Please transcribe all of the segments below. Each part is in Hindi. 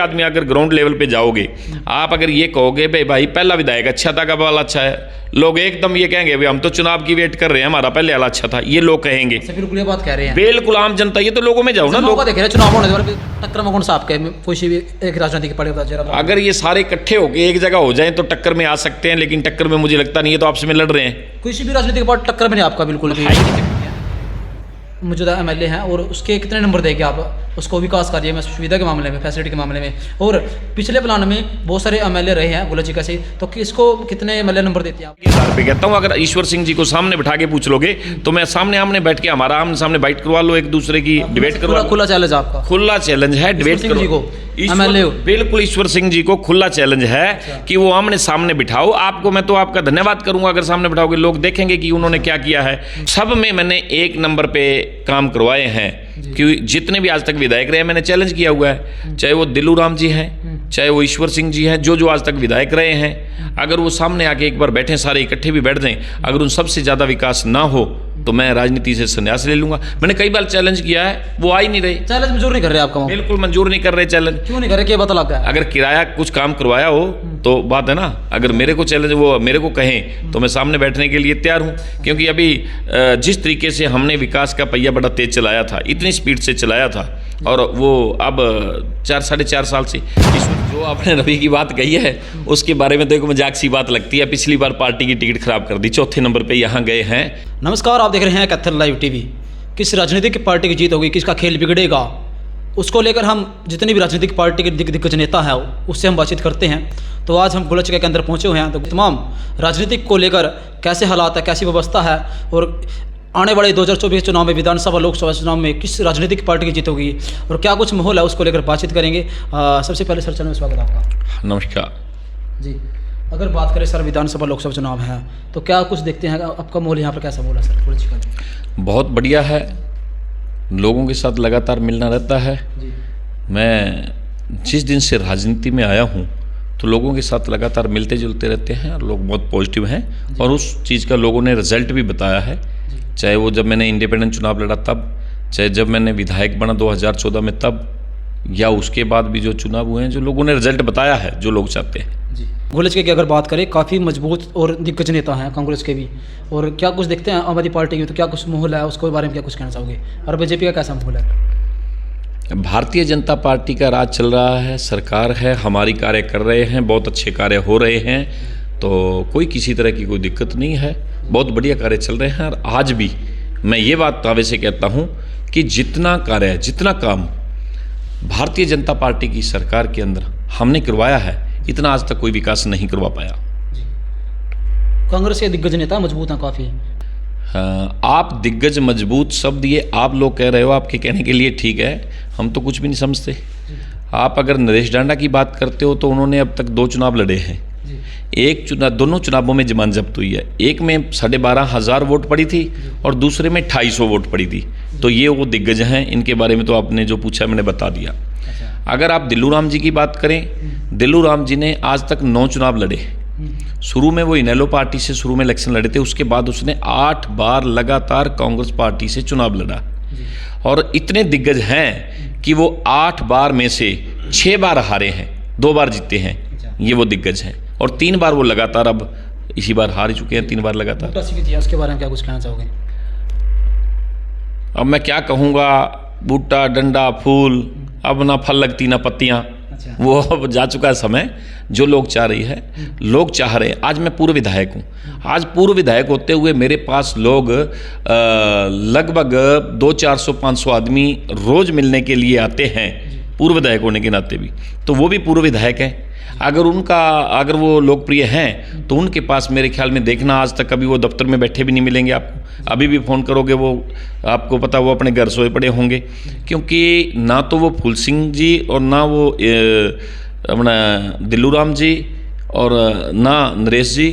आदमी अगर ग्राउंड लेवल पे जाओगे, आप अगर ये कहोगे भाई पहला विधायक अच्छा था, कब वाला अच्छा है, लोग एकदम ये कहेंगे भाई हम तो चुनाव की वेट कर रहे हैं, हमारा पहले वाला अच्छा था, ये लोग कहेंगे। बिल्कुल ये बात कह रहे हैं, बिल्कुल आम जनता, ये तो लोगों में जाओ ना, लोग देख रहे हैं चुनाव होने के टक्कर में कौन सा आपके कोई भी एक राजनीतिक पार्टी अगर ये सारे इकट्ठे होकर एक जगह हो जाएं तो टक्कर में आ सकते हैं, लेकिन टक्कर में मुझे लगता नहीं है, तो आपस में लड़ रहे हैं। किसी भी राजनीतिक पार्टी टक्कर में नहीं आपका बिल्कुल भी। मौजूदा एमएलए हैं और उसके कितने नंबर देंगे आप उसको विकास कार्य में, सुविधा के मामले में, फैसिलिटी के मामले में? और पिछले प्लान में बहुत सारे एमएलए रहे हैं गुलाची का से, तो किसको कितने एमएलए नंबर देते हैं आप? पे कहता हूँ अगर ईश्वर सिंह जी को सामने बैठा के पूछ लोगे तो मैं सामने आमने बैठ के हमारा आमने सामने बाइट करवा लो, एक दूसरे की डिबेट करवा लो। खुला चैलेंज आपका? खुला चैलेंज है, डिबेट करो। एमएलए बिल्कुल ईश्वर सिंह जी को खुला चैलेंज है कि वो आमने सामने बिठाओ आपको। मैं तो आपका धन्यवाद करूंगा अगर सामने बिठाओगे, लोग देखेंगे कि उन्होंने क्या किया है। सब में मैंने एक नंबर पे काम करवाए हैं, कि जितने भी आज तक विधायक रहे मैंने चैलेंज किया हुआ है, चाहे वो दिल्लू राम जी हैं, चाहे वो ईश्वर सिंह जी हैं, जो आज तक विधायक रहे हैं, अगर वो सामने आके एक बार बैठे, सारे इकट्ठे भी बैठ जाएं, अगर उन सबसे ज़्यादा विकास ना हो तो मैं राजनीति से संन्यास ले लूंगा। मैंने कई बार चैलेंज किया है, वो आ ही नहीं रहे। चैलेंज मंजूर नहीं कर रहे आपका? बिल्कुल मंजूर नहीं कर रहे चैलेंज। क्यों नहीं कर रहे, क्या पता लगा? अगर किराया कुछ काम करवाया हो तो बात है ना, अगर मेरे को चैलेंज वो मेरे को कहें तो मैं सामने बैठने के लिए तैयार हूँ। क्योंकि अभी जिस तरीके से हमने विकास का पहिया बड़ा तेज चलाया था, इतनी स्पीड से चलाया था, और वो अब 4-4.5 साल से जो आपने रवि की बात कही है उसके बारे में देखो मजाक सी बात लगती है। पिछली बार पार्टी की टिकट खराब कर दी, चौथे नंबर पे यहाँ गए हैं। नमस्कार, आप देख रहे हैं कैथल लाइव टीवी। किस राजनीतिक पार्टी की जीत होगी, किसका खेल बिगड़ेगा, उसको लेकर हम जितनी भी राजनीतिक पार्टी के दिग्गज नेता है उससे हम बातचीत करते हैं। तो आज हम गुलचके के अंदर पहुंचे हुए हैं, तो तमाम राजनीतिक को लेकर कैसे हालात है, कैसी व्यवस्था है, और आने वाले 2024 चुनाव में, विधानसभा लोकसभा चुनाव में किस राजनीतिक पार्टी की जीत होगी और क्या कुछ माहौल है, उसको लेकर बातचीत करेंगे। सबसे पहले सर चैनल में स्वागत आपका। नमस्कार जी, अगर बात करें सर विधानसभा लोकसभा चुनाव है तो क्या कुछ देखते हैं आपका माहौल यहाँ पर कैसा माहौल है सर? गुलचके बहुत बढ़िया है, लोगों के साथ लगातार मिलना रहता है जी। मैं जिस दिन से राजनीति में आया हूँ तो लोगों के साथ लगातार मिलते जुलते रहते हैं और लोग बहुत पॉजिटिव हैं, और उस चीज़ का लोगों ने रिजल्ट भी बताया है। चाहे वो जब मैंने इंडिपेंडेंट चुनाव लड़ा तब, चाहे जब मैंने विधायक बना 2014 में तब, या उसके बाद भी जो चुनाव हुए हैं, जो लोगों ने रिजल्ट बताया है जो लोग चाहते हैं। जी, गुलचके की अगर बात करें, काफ़ी मजबूत और दिग्गज नेता हैं कांग्रेस के भी, और क्या कुछ देखते हैं आम आदमी पार्टी की, तो क्या कुछ माहौल है उसके बारे में क्या कुछ कहना चाहोगे? और बीजेपी का कैसा माहौल है? भारतीय जनता पार्टी का राज चल रहा है, सरकार है, हमारी कार्य कर रहे हैं, बहुत अच्छे कार्य हो रहे हैं, तो कोई किसी तरह की कोई दिक्कत नहीं है, बहुत बढ़िया कार्य चल रहे हैं। और आज भी मैं ये बात दावे से कहता हूँ कि जितना कार्य, जितना काम भारतीय जनता पार्टी की सरकार के अंदर हमने करवाया है, इतना आज तक कोई विकास नहीं करवा पाया। कांग्रेस के दिग्गज नेता मजबूत हैं काफ़ी। हाँ, आप दिग्गज मजबूत शब्द ये आप लोग कह रहे हो, आपके कहने के लिए ठीक है, हम तो कुछ भी नहीं समझते। आप अगर नरेश डांडा की बात करते हो तो उन्होंने अब तक 2 चुनाव लड़े हैं। एक चुनाव, दोनों चुनावों में जमानत जब्त हुई है, एक में 12,500 वोट पड़ी थी और दूसरे में 250 वोट पड़ी थी। तो ये वो दिग्गज हैं, इनके बारे में तो आपने जो पूछा मैंने बता दिया। अगर आप दिल्लू राम जी की बात करें, दिल्लू राम जी ने आज तक 9 चुनाव लड़े। शुरू में वो इनेलो पार्टी से शुरू में इलेक्शन लड़े थे, उसके बाद उसने 8 बार लगातार कांग्रेस पार्टी से चुनाव लड़ा, और इतने दिग्गज हैं कि वो 8 बार में से 6 बार हारे हैं, 2 बार जीते हैं। ये वो दिग्गज हैं, और 3 बार वो लगातार अब इसी बार हार चुके हैं, 3 बार लगातार। उसके बारे में क्या कुछ कहना चाहोगे? अब मैं क्या कहूँगा, बूटा डंडा फूल, अब ना फल लगती ना पत्तियाँ, वो अब जा चुका है समय। जो लोग चाह रही है, लोग चाह रहे हैं। आज मैं पूर्व विधायक हूँ, आज पूर्व विधायक होते हुए मेरे पास लोग लगभग 200-400-500 आदमी रोज़ मिलने के लिए आते हैं, पूर्व विधायक होने के नाते भी, तो वो भी पूर्व विधायक हैं। अगर वो लोकप्रिय हैं तो उनके पास मेरे ख्याल में देखना, आज तक कभी वो दफ्तर में बैठे भी नहीं मिलेंगे आपको। अभी भी फ़ोन करोगे वो आपको पता वो अपने घर सोए पड़े होंगे, क्योंकि ना तो वो फूल सिंह जी और ना वो अपना दिल्लू राम जी और ना नरेश जी,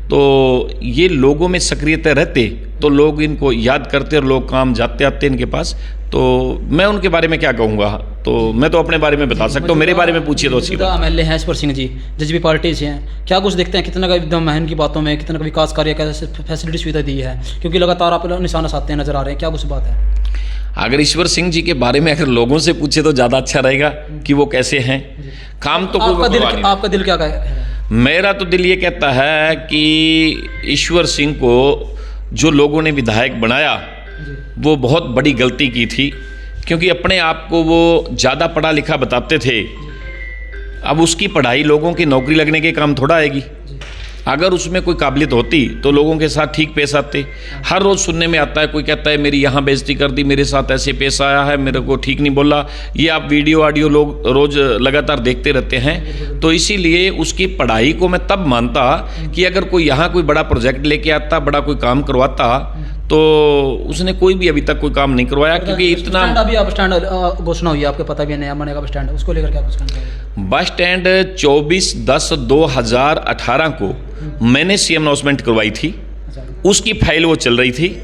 तो ये लोगों में सक्रियता रहते तो लोग इनको याद करते और लोग काम जाते आते इनके पास। तो मैं उनके बारे में क्या कहूँगा, तो मैं तो अपने बारे में बता सकता हूँ, मेरे बारे में पूछिए तो अच्छी बात। एमएलए हैं ईश्वर सिंह जी, जेजेपी पार्टी से हैं, क्या कुछ देखते हैं, कितना का एकदम महन की बातों में, कितना का विकास कार्य, कैसे फैसिलिटी सुविधा दी है, क्योंकि लगातार आप निशाना साधते हैं नजर आ रहे हैं, क्या कुछ बात है? अगर ईश्वर सिंह जी के बारे में अगर लोगों से पूछे तो ज़्यादा अच्छा रहेगा कि वो कैसे हैं। काम तो आपका दिल क्या कहे? मेरा तो दिल ये कहता है कि ईश्वर सिंह को जो लोगों ने विधायक बनाया वो बहुत बड़ी गलती की थी, क्योंकि अपने आप को वो ज़्यादा पढ़ा लिखा बताते थे। अब उसकी पढ़ाई लोगों की नौकरी लगने के काम थोड़ा आएगी। अगर उसमें कोई काबिलियत होती तो लोगों के साथ ठीक पेश आते। हर रोज़ सुनने में आता है, कोई कहता है मेरी यहाँ बेइज्जती कर दी, मेरे साथ ऐसे पेश आया है, मेरे को ठीक नहीं बोला। ये आप वीडियो ऑडियो लोग रोज़ लगातार देखते रहते हैं। तो इसीलिए उसकी पढ़ाई को मैं तब मानता कि अगर कोई यहाँ कोई बड़ा प्रोजेक्ट लेके आता, बड़ा कोई काम करवाता, तो उसने कोई भी अभी तक कोई काम नहीं करवाया। क्योंकि इतना अभी आप स्टैंड घोषणा हुई है, आपको पता भी है नया बनेगा बस स्टैंड, उसको लेकर क्या कुछ करना है? बस स्टैंड 24/10/2018 को मैंने सीएम अनाउंसमेंट करवाई थी। उसकी फाइल वो चल रही थी।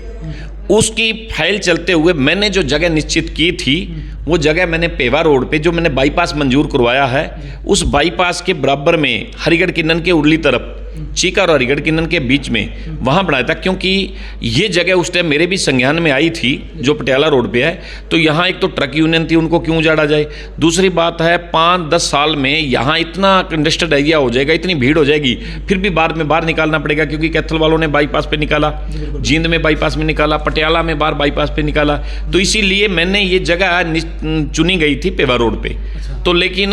उसकी फाइल चलते हुए मैंने जो जगह निश्चित की थी वो जगह मैंने पेवा रोड पे जो मैंने बाईपास मंजूर करवाया है, उस बाईपास के बराबर में हरिगढ़ किन्नन के उरली तरफ, चीका और हरिगढ़ किन्नन के बीच में वहाँ बनाया था। क्योंकि ये जगह उस टाइम मेरे भी संज्ञान में आई थी जो पटियाला रोड पे है। तो यहाँ एक तो ट्रक यूनियन थी, उनको क्यों उजाड़ा जाए। दूसरी बात है 5-10 साल में यहाँ इतना कंजेस्टेड एरिया हो जाएगा, इतनी भीड़ हो जाएगी, फिर भी बाद में बाहर निकालना पड़ेगा। क्योंकि कैथल वालों ने बाईपास पे निकाला, जींद में बाईपास में निकाला, पटियाला में बाहर बाईपास पे निकाला। तो इसीलिए मैंने ये जगह चुनी गई थी पेवा रोड पे। तो लेकिन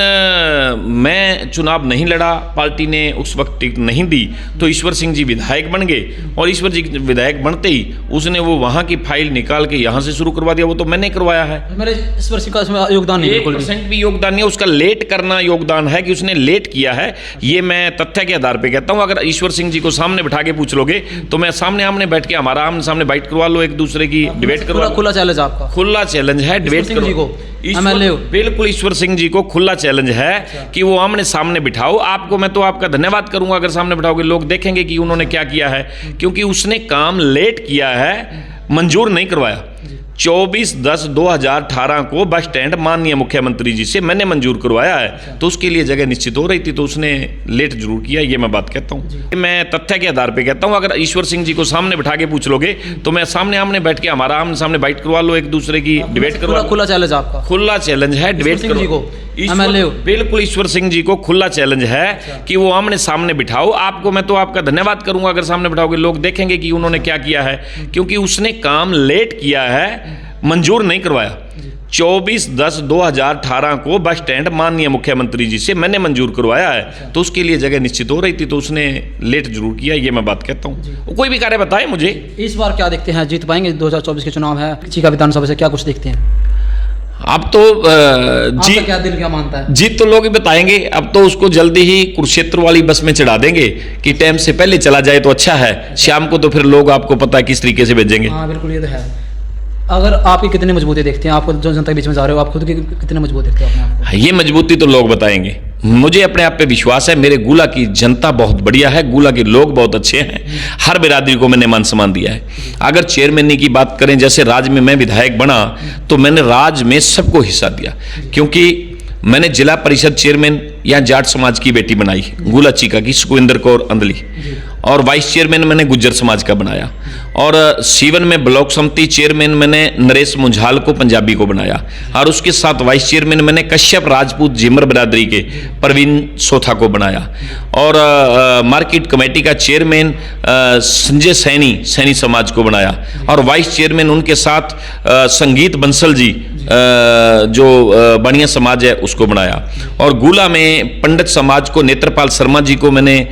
मैं चुनाव नहीं लड़ा, पार्टी ने उस वक्त टिकट नहीं दी, तो ईश्वर सिंह जी विधायक बन गए। और ईश्वर जी विधायक बनते ही उसने वो वहाँ की फाइल निकाल के यहाँ से शुरू करवा दिया। वो तो मैंने करवाया है। मेरे ईश्वर सिंह का इसमें योगदान नहीं, 1% भी योगदान नहीं है। उसका लेट करना योगदान है कि उसने लेट किया है। ये मैं तथ्य के आधार पे कहता हूँ। अगर ईश्वर सिंह जी को सामने बिठा के पूछ लोगे तो मैं सामने आमने बैठ के, हमारा आमने सामने बाइट करवा लो, एक दूसरे की डिबेट करवा। खुला चैलेंज आपका? खुला चैलेंज है, डिबेट करो। बिल्कुल ईश्वर सिंह जी को खुला चैलेंज है कि वो आमने सामने बिठाओ। आपको मैं तो आपका धन्यवाद करूंगा अगर सामने बिठाओगे, लोग देखेंगे कि उन्होंने क्या किया है। क्योंकि उसने काम लेट किया है, मंजूर नहीं करवाया। 24/10/2018 को बस स्टैंड माननीय मुख्यमंत्री जी से मैंने मंजूर करवाया है। तो उसके लिए जगह निश्चित हो रही थी, तो उसने लेट जरूर किया। ये मैं बात कहता हूँ, मैं तथ्य के आधार पे कहता हूँ। अगर ईश्वर सिंह जी को सामने बिठा के पूछ लोगे तो मैं सामने आमने बैठ के, हमारा आमने सामने बाइट करवा लो, एक दूसरे की डिबेट करवा। खुला चैलेंज आपका? खुला चैलेंज है, डिबेट करो। बिल्कुल ईश्वर सिंह जी को खुला चैलेंज है कि वो आमने सामने बिठाओ। आपको मैं तो आपका धन्यवाद करूंगा अगर सामने बिठाओगे, लोग देखेंगे कि उन्होंने क्या किया है। क्योंकि उसने काम लेट किया है, मंजूर नहीं करवाया। 24/10/2018 को बस स्टैंड माननीय मुख्यमंत्री जी से मैंने मंजूर करवाया है। तो उसके लिए जगह निश्चित हो रही थी, तो उसने लेट जरूर किया। ये मैं बात कहता हूँ। कोई भी कार्य बताए मुझे। इस बार क्या देखते हैं, जीत पाएंगे? 2024 के चुनाव है, चीका विधानसभा से क्या कुछ देखते हैं? अब तो जीत, क्या दिल क्या मानता है? जीत तो लोग ही बताएंगे। अब तो उसको जल्दी ही कुरुक्षेत्र वाली बस में चढ़ा देंगे कि टाइम से पहले चला जाए तो अच्छा है। शाम को तो फिर लोग आपको पता है किस तरीके से भेजेंगे। हाँ बिल्कुल, ये तो है। अगर आपकी कितने मजबूती देखते हैं, आपको जो जनता के बीच में जा रहे हो, आप खुद की कितने मजबूत देखते हो अपने आप को? ये मजबूती तो लोग बताएंगे। मुझे अपने आप पे विश्वास है। मेरे गुला की जनता बहुत बढ़िया है, गुला के लोग बहुत अच्छे हैं। हर बिरादरी को मैंने मान सम्मान दिया है। अगर चेयरमैनी की बात करें, जैसे राज्य में मैं विधायक बना तो मैंने राज्य में सबको हिस्सा दिया। क्योंकि मैंने जिला परिषद चेयरमैन यहाँ जाट समाज की बेटी बनाई, गुला चीका की, सुखविंदर कौर अंधली। और वाइस चेयरमैन मैंने गुज्जर समाज का बनाया। और सीवन में ब्लॉक समिति चेयरमैन मैंने नरेश मुंझाल को पंजाबी को बनाया। और उसके साथ वाइस चेयरमैन मैंने कश्यप राजपूत जिमर बिरादरी के प्रवीण सोथा को बनाया। और मार्केट कमेटी का चेयरमैन संजय सैनी समाज को बनाया। और वाइस चेयरमैन उनके साथ संगीत बंसल जी जो बनिया समाज है उसको बनाया। और गुला में पंडित समाज को नेत्रपाल शर्मा जी को मैंने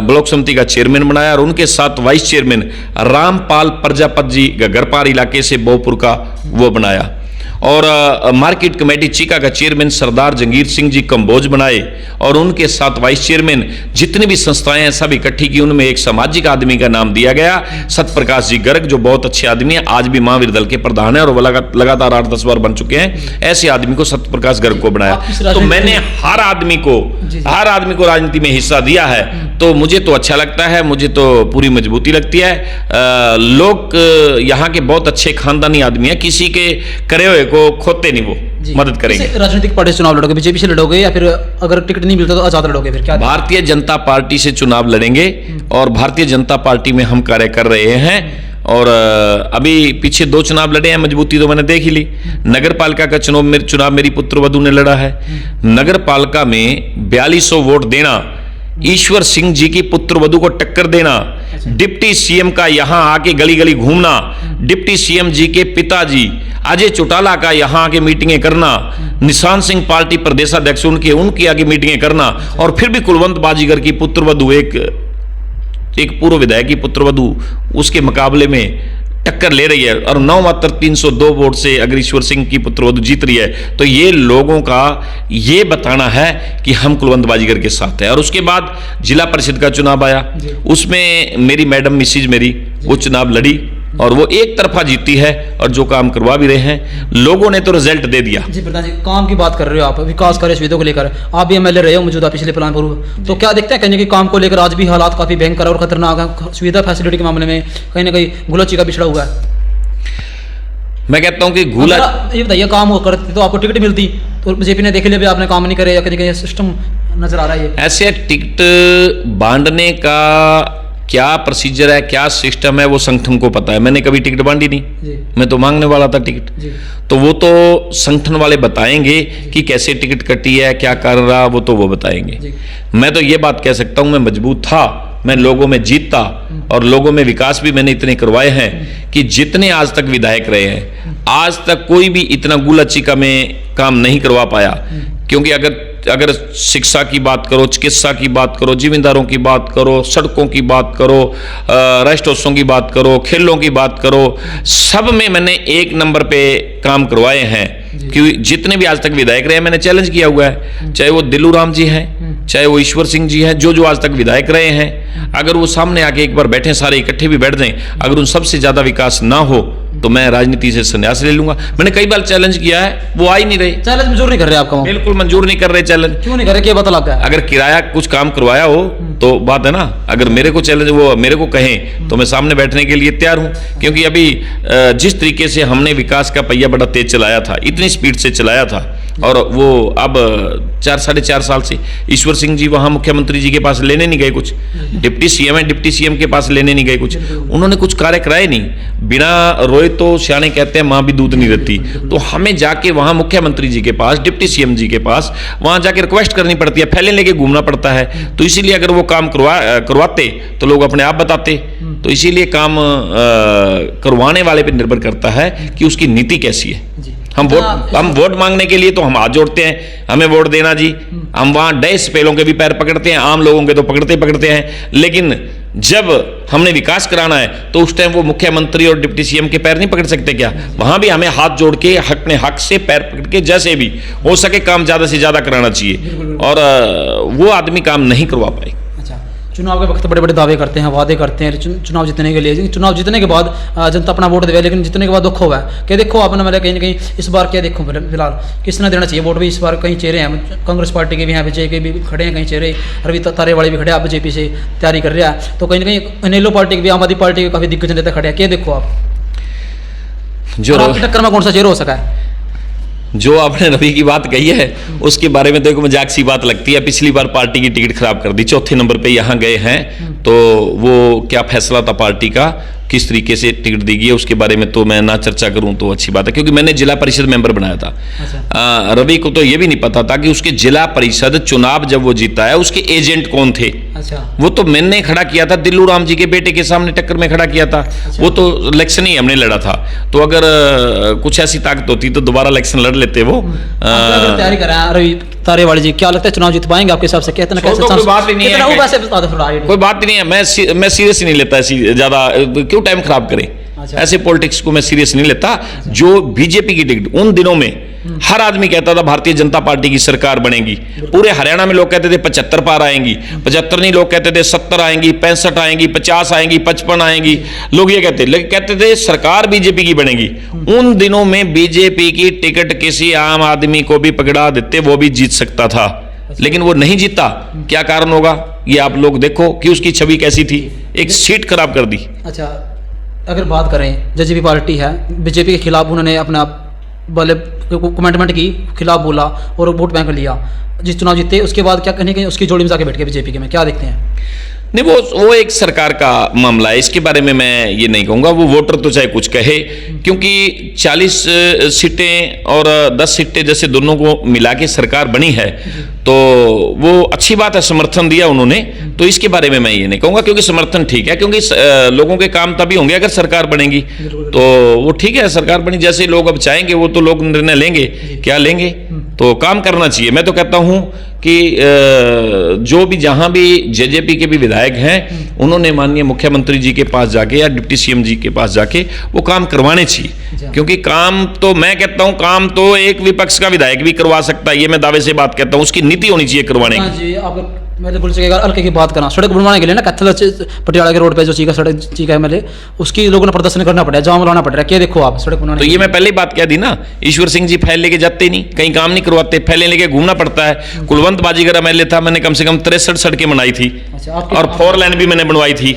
ब्लॉक समिति का चेयरमैन बनाया। और उनके साथ वाइस चेयरमैन रामपाल प्रजापत जी गगरपार इलाके से बहुपुर का वो बनाया। और मार्केट कमेटी चीका का चेयरमैन सरदार जंगीर सिंह जी कंबोज बनाए। और उनके साथ वाइस चेयरमैन जितनी भी संस्थाएं हैं सब इकट्ठी की, उनमें एक सामाजिक आदमी का नाम दिया गया, सतप्रकाश जी गर्ग, जो बहुत अच्छे आदमी हैं, आज भी महावीर दल के प्रधान है और वो लगातार 8-10 बार बन चुके हैं। ऐसे आदमी को सतप्रकाश गर्ग को बनाया। तो मैंने हर आदमी को राजनीति में हिस्सा दिया है। तो मुझे तो अच्छा लगता है, मुझे तो पूरी मजबूती लगती है। लोग यहाँ के बहुत अच्छे खानदानी आदमी हैं, किसी के करे हुए को खोते नहीं, वो जी। मदद करेंगे। किस राजनीतिक पार्टी से चुनाव लड़ोगे? बीजेपी से लड़ोगे या फिर अगर टिकट नहीं मिलता तो आजाद लड़ोगे? फिर क्या? भारतीय जनता पार्टी से चुनाव लड़ेंगे और भारतीय जनता पार्टी में हम कार्य कर रहे हैं। और अभी पीछे 2 चुनाव लड़े हैं, मजबूती तो मैंने देख ही ली। नगर पालिका का चुनाव मेरी पुत्रवधू ने लड़ा है। नगर पालिका में 4200 वोट देना, ईश्वर सिंह जी की पुत्रवधू को टक्कर देना, डिप्टी सीएम का यहां आके गली गली घूमना, डिप्टी सीएम जी के पिताजी अजय चौटाला का यहां आके मीटिंगें करना, निशांत सिंह पार्टी प्रदेशाध्यक्ष उनकी आगे मीटिंगें करना, और फिर भी कुलवंत बाजीगर की पुत्रवधू एक पूर्व विधायक की पुत्रवधू उसके मुकाबले में टक्कर ले रही है, और 9 मात्र 302 वोट से अगर ईश्वर सिंह की पुत्रवधू जीत रही है, तो ये लोगों का ये बताना है कि हम कुलवंत बाजीगर के साथ हैं। और उसके बाद जिला परिषद का चुनाव आया, उसमें मेरी मैडम मिसिज मेरी वो चुनाव लड़ी और वो एक तरफा जीती है, और जो काम करवा भी रहे हैं लोगों ने तो रिजल्ट दे दिया। जी प्रधान जी, काम की बात कर रहे हो आप, विकास कार्य सुविधा को लेकर आप भी एमएलए रहे हो मौजूदा पिछले प्लान पूर्व, तो क्या देखते हैं कहीं ना कहीं काम को लेकर आज भी हालात काफी भयंकर और खतरनाक है? सुविधा फैसिलिटी के मामले में कहीं ना कहीं गुलाची का पिछड़ा हुआ है। मैं कहता हूं कि ये बताइए, काम हो करते तो आपको टिकट मिलती, तो बीजेपी ने देख लिया भी आपने काम नहीं करे, या कहीं कहीं सिस्टम नजर आ रहा है। ऐसे टिकट बांटने का क्या प्रोसीजर है, क्या सिस्टम है, वो संगठन को पता है। मैंने कभी टिकट बांटी नहीं, मैं तो मांगने वाला था टिकट, तो वो तो संगठन वाले बताएंगे कि कैसे टिकट कटी है, क्या कर रहा, वो तो वो बताएंगे। मैं तो ये बात कह सकता हूं, मैं मजबूत था, मैं लोगों में जीतता, और लोगों में विकास भी मैंने इतने करवाए हैं कि जितने आज तक विधायक रहे हैं, आज तक कोई भी इतना गुलाचिका में काम नहीं करवा पाया। क्योंकि अगर शिक्षा की बात करो, चिकित्सा की बात करो, जिम्मेदारों की बात करो, सड़कों की बात करो, राष्ट्रोत्सव की बात करो, खेलों की बात करो, सब में मैंने 1 नंबर पे काम करवाए हैं। क्योंकि जितने भी आज तक विधायक रहे हैं मैंने चैलेंज किया हुआ है, चाहे वो दिल्लू राम जी हैं, चाहे वो ईश्वर सिंह जी हैं, जो आज तक विधायक रहे हैं, अगर वो सामने आके एक बार बैठे, सारे इकट्ठे भी बैठ जाएं, अगर उन सबसे ज्यादा विकास ना हो तो मैं राजनीति से संन्यास ले लूंगा। मैंने कई बार चैलेंज किया है, वो आ ही नहीं रहे। चैलेंज मंजूर नहीं कर रहे आपका? बिल्कुल मंजूर नहीं कर रहे चैलेंज। क्यों नहीं कर रहे, क्या पता लगा? अगर किराया कुछ काम करवाया हो तो बात है ना, अगर मेरे को चैलेंज वो मेरे को कहें तो मैं सामने बैठने के लिए तैयार हूं। क्योंकि अभी जिस तरीके से हमने विकास का पहिया बड़ा तेज चलाया था, इतनी स्पीड से चलाया था, और वो अब 4-4.5 साल से ईश्वर सिंह जी वहां मुख्यमंत्री जी के पास लेने नहीं गए कुछ, डिप्टी सीएम है, डिप्टी सीएम के पास लेने नहीं गए कुछ, उन्होंने कुछ कार्य कराए नहीं। बिना रोए तो सियाने कहते हैं मां भी दूध नहीं देती, तो हमें जाके वहां मुख्यमंत्री जी के पास, डिप्टी सीएम जी के पास वहां जाके रिक्वेस्ट करनी पड़ती है, फैले लेके घूमना पड़ता है। तो इसीलिए अगर वो काम करवाते तो लोग अपने आप बताते। तो इसीलिए काम करवाने वाले पे निर्भर करता है कि उसकी नीति कैसी है। हम वोट मांगने के लिए तो हम हाथ जोड़ते हैं, हमें वोट देना जी, हम वहां डैश पेलों के भी पैर पकड़ते हैं, आम लोगों के तो पकड़ते हैं, लेकिन जब हमने विकास कराना है तो उस टाइम वो मुख्यमंत्री और डिप्टी सीएम के पैर नहीं पकड़ सकते क्या? वहां भी हमें हाथ जोड़ के अपने हक से पैर पकड़ के जैसे भी हो सके काम ज्यादा से ज्यादा कराना चाहिए, और वो आदमी काम नहीं करवा पाए। चुनाव के वक्त बड़े बड़े दावे करते हैं, वादे करते हैं चुनाव जीतने के लिए, चुनाव जीतने के बाद जनता अपना वोट देवे, लेकिन जीतने के बाद दुख हुआ है। क्या देखो आपने, मतलब कहीं ना कहीं इस बार क्या देखो फिलहाल किसने देना चाहिए वोट भी? इस बार कई चेहरे हैं, कांग्रेस पार्टी के भी हैं, बीजेपी के भी खड़े हैं, कई चेहरे, रवि तारेवाड़ी भी खड़े हैं, आप बीजेपी से तैयारी कर रहा है, तो कहीं ना कहीं इनेलो पार्टी के भी, आम आदमी पार्टी के काफी दिग्गज नेता खड़े हैं। क्या देखो आप, जो टक्कर में कौन सा चेहरा हो सका है? जो आपने रवि की बात कही है उसके बारे में तो एक मजाक सी बात लगती है। पिछली बार पार्टी की टिकट खराब कर दी, 4थे नंबर पे यहाँ गए हैं, तो वो क्या फैसला था पार्टी का, किस तरीके से टिकट दी गई है, उसके बारे में तो मैं ना चर्चा करूं तो अच्छी बात है, क्योंकि मैंने जिला परिषद मेंबर बनाया था। अच्छा। रवि को तो ये भी नहीं पता था कि उसके जिला परिषद चुनाव जब वो जीता है उसके एजेंट कौन थे। अच्छा। वो तो मैंने खड़ा किया था, दिल्लू राम जी के बेटे के सामने टक्कर में खड़ा किया था। अच्छा। वो तो इलेक्शन ही हमने लड़ा था, तो अगर कुछ ऐसी ताकत होती तो दोबारा इलेक्शन लड़ लेते वो। तैयारी करा रवि तारेवाड़ी जी, क्या लगता है चुनाव जीत पाएंगे आपके हिसाब से? कहते हैं कोई बात ही नहीं है, कोई बात ही नहीं है, मैं सीरियस नहीं लेता ऐसी ज्यादा, क्यों टाइम खराब करें। अच्छा। ऐसे पॉलिटिक्स को मैं सीरियस नहीं लेता। जो बीजेपी की टिकट उन दिनों में हर आदमी कहता था भारतीय जनता पार्टी की सरकार बनेगी, पूरे हरियाणा में लोग कहते थे 75 पार आएंगी, 75 नहीं, लोग कहते थे 70 आएंगी, 65 आएंगी, 50 आएंगी, 55 आएंगी, लोग ये कहते, लेकिन कहते थे सरकार बीजेपी की बनेगी। उन दिनों में बीजेपी की टिकट किसी आम आदमी को भी पकड़ा देते, वो भी जीत सकता था, लेकिन वो नहीं जीता। क्या कारण होगा ये आप लोग देखो कि उसकी छवि कैसी थी, एक सीट खराब कर दी। अच्छा, अगर बात करें जेजेपी पार्टी है, बीजेपी के खिलाफ उन्होंने अपना बोले कमेंटमेंट की, खिलाफ बोला और वोट बैंक लिया, जिस चुनाव जीते उसके बाद क्या कहीं कहीं उसकी जोड़ी में जाके बैठ गए बीजेपी के में, क्या देखते हैं? नहीं, वो एक सरकार का मामला है, इसके बारे में मैं ये नहीं कहूँगा। वो वोटर तो चाहे कुछ कहे, क्योंकि 40 सीटें और 10 सीटें जैसे दोनों को मिला के सरकार बनी है, तो वो अच्छी बात है, समर्थन दिया उन्होंने, तो इसके बारे में मैं ये नहीं कहूँगा, क्योंकि समर्थन ठीक है, क्योंकि लोगों के काम तभी होंगे अगर सरकार बनेगी, तो वो ठीक है, सरकार बनी, जैसे लोग अब चाहेंगे वो तो लोग निर्णय लेंगे, क्या लेंगे, तो काम करना चाहिए। मैं तो कहता हूँ कि जो भी जहां भी जेजेपी के भी विधायक हैं, उन्होंने माननीय मुख्यमंत्री जी के पास जाके या डिप्टी सीएम जी के पास जाके वो काम करवाने चाहिए, क्योंकि काम तो मैं कहता हूं काम तो एक विपक्ष का विधायक भी करवा सकता है, ये मैं दावे से बात कहता हूं, उसकी नीति होनी चाहिए करवाने की। जी, आप मैं तो बोल सकेगा हल्के की बात करा, सड़क बनवाने के लिए ना कत्थल पटियाला के रोड पे जो चीका सड़क चीका है उसकी लोगों ने प्रदर्शन करना पड़ा है, जाम लाना पड़ रहा है, क्या देखो आप सड़क बनाने। तो ये मैं पहले ही बात कह दी ना, ईश्वर सिंह जी फाइल लेके जाते ही नहीं, कहीं काम नहीं करवाते, फाइलें लेके घूमना पड़ता है। कुलवंत बाजीगर एमएलए था, मैंने कम से कम 63 सड़कें बनाई थी, और 4 लाइन भी मैंने बनवाई थी।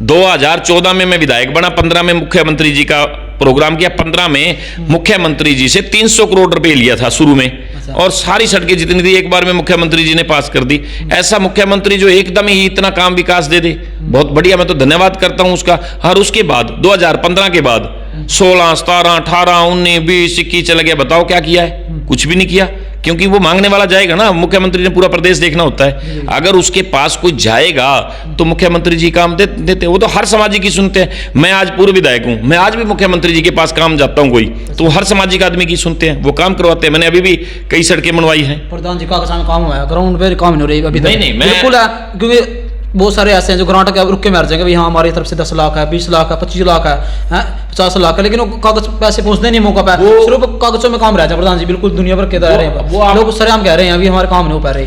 2014 में मैं विधायक बना, 15 में मुख्यमंत्री जी का प्रोग्राम किया, 15 में मुख्यमंत्री जी से 300 करोड़ रुपए लिया था शुरू में, और सारी सड़कें जितनी थी एक बार में मुख्यमंत्री जी ने पास कर दी। ऐसा मुख्यमंत्री जो एकदम ही इतना काम विकास दे दे, बहुत बढ़िया, मैं तो धन्यवाद करता हूं उसका। और उसके बाद 2015 के बाद 16, 17, 18, 19, 20, 21 चला गया, बताओ क्या किया है? कुछ भी नहीं किया, क्योंकि वो मांगने वाला जाएगा ना, मुख्यमंत्री ने पूरा प्रदेश देखना होता है, अगर उसके पास कोई जाएगा तो मुख्यमंत्री जी काम देते, वो तो हर सामाजिक की सुनते हैं। मैं आज पूर्व विधायक हूं, मैं आज भी मुख्यमंत्री जी के पास काम जाता हूं कोई, तो हर सामाजिक आदमी की सुनते हैं, वो काम करवाते हैं। मैंने अभी भी कई सड़कें बनवाई हैं। प्रधान जी का काम हुआ है, ग्राउंड पे काम नहीं हो रही अभी तक। नहीं, बिल्कुल है, क्योंकि बहुत सारे ऐसे हैं जो ग्रांट के रुक के मर जाएंगे, भाई हाँ हमारी तरफ से 10 लाख है, 20 लाख है, 25 लाख है, 50 लाख है, लेकिन वो कागज पैसे पहुंचते नहीं मौका पे, सिर्फ कागजों में काम रह जाए। प्रधान जी बिल्कुल दुनिया भर के दायरे हैं, लोग सरेआम कह रहे हैं अभी हमारे काम नहीं हो पा रहे,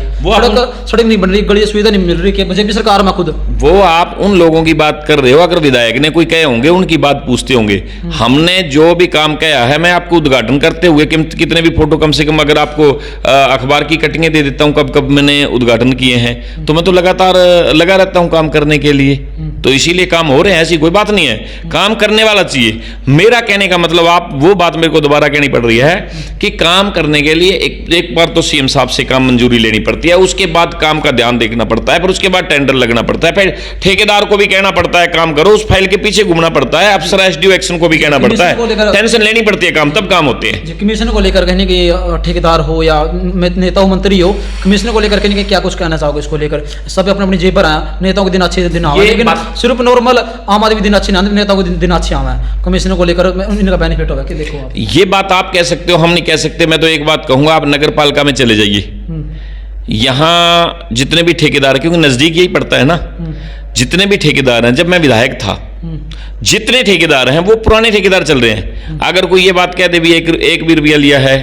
सड़क नहीं बन रही, गली सुविधा नहीं मिल रही, कि मुझे भी सरकार में खुद। वो आप उन लोगों की बात कर रहे हो, अगर विधायक ने कोई कहे होंगे उनकी बात पूछते होंगे। हमने जो भी काम किया है, मैं आपको उद्घाटन करते हुए कितने भी फोटो कम से कम अगर आपको अखबार की कटिंगें दे देता हूं, कब कब मैंने उद्घाटन किए हैं, तो मैं तो लगातार लगा रहता हूं काम करने के लिए, तो इसीलिए काम हो रहे हैं, ऐसी कोई बात नहीं है, काम करने वाला चाहिए। मेरा कहने का मतलब, आप वो बात मेरे को दोबारा कहनी पड़ रही है कि काम करने के लिए एक बार तो सीएम साहब से काम मंजूरी लेनी पड़ती है, उसके बाद काम का ध्यान देखना पड़ता है, फिर उसके बाद टेंडर लगना पड़ता है, फिर ठेकेदार को भी कहना पड़ता है काम करो, उस फाइल के पीछे घूमना पड़ता है, अफसर एसडीओ एक्शन को भी कहना पड़ता है, टेंशन लेनी पड़ती है, काम तब काम होते हैं। कमीशन को लेकर कहने की ठेकेदार हो या नेता हो, मंत्री हो, कमीशन को लेकर कहने क्या कुछ कहना चाहोगे इसको लेकर? सब अपनी अपनी जेब पर आए, नेताओं के दिन अच्छे दिन आए, लेकिन सिर्फ नॉर्मल आम आदमी दिन अच्छे ना, नेताओं के दिन अच्छे आए, कमीशन को लेकर इनका बेनिफिट होगा कि देखो आप। ये बात आप कह सकते हो, हम नहीं कह सकते। मैं तो एक बात कहूंगा, आप नगर पालिका में चले जाइए, यहाँ जितने भी ठेकेदार, क्योंकि नजदीक यही पड़ता है ना, जितने भी ठेकेदार हैं, जब मैं विधायक था जितने ठेकेदार हैं वो पुराने ठेकेदार चल रहे हैं। अगर कोई ये बात कह दे भी एक भी रुपया लिया है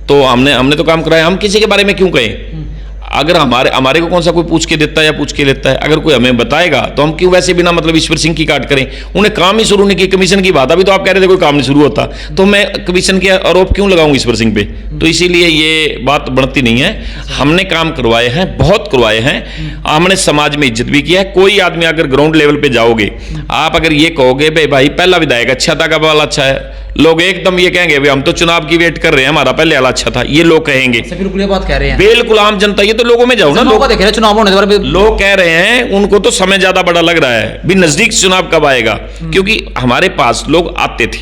तो हमने तो काम कराया, हम किसी के बारे में क्यों कहें? अगर हमारे को कौन सा कोई पूछ के देता है या पूछ के लेता है? अगर कोई हमें बताएगा तो हम क्यों वैसे बिना मतलब ईश्वर सिंह की काट करें? उन्हें काम ही शुरू नहीं किया, कमीशन की बात, अभी तो आप कह रहे थे कोई काम नहीं शुरू होता, तो मैं कमीशन के आरोप क्यों लगाऊं ईश्वर सिंह पे? तो इसीलिए ये बात बढ़ती नहीं है। हमने काम करवाए हैं, बहुत करवाए हैं, हमने समाज में इज्जत भी किया है। कोई आदमी अगर ग्राउंड लेवल पे जाओगे, आप अगर ये कहोगे भाई पहला विधायक अच्छा था, कब वाला अच्छा है, लोग एकदम ये कहेंगे भाई हम तो चुनाव की वेट कर रहे हैं, हमारा पहले वाला अच्छा था, ये लोग कहेंगे। बिल्कुल ये बात कह रहे हैं, बिल्कुल आम जनता, ये तो लोगों में जाओ ना, लोग देख रहे हैं चुनाव होने के बाद, लोग कह रहे हैं उनको तो समय ज्यादा बड़ा लग रहा है, भी नजदीक चुनाव कब आएगा, क्योंकि हमारे पास लोग आते थे,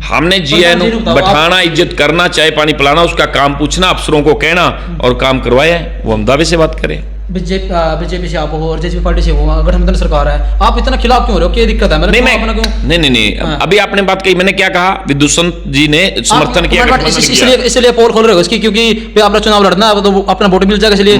हमने जीएन बैठाना, इज्जत करना, चाय पानी पिलाना, उसका काम पूछना, अफसरों को कहना और काम करवाया, वो हम दावे से बात करें। बीजेपी से आप हो और जेजेपी पार्टी से हो, गठबंधन सरकार है, आप इतना खिलाफ क्यों हो रहे हो? क्या दिक्कत है? नहीं, अभी आपने बात कही, मैंने क्या कहा? विदुषंत जी ने समर्थन किया, इसलिए पोल खोल रहे हो इसकी, क्योंकि अपना चुनाव लड़ना है तो अपना वोट मिल जाएगा, इसलिए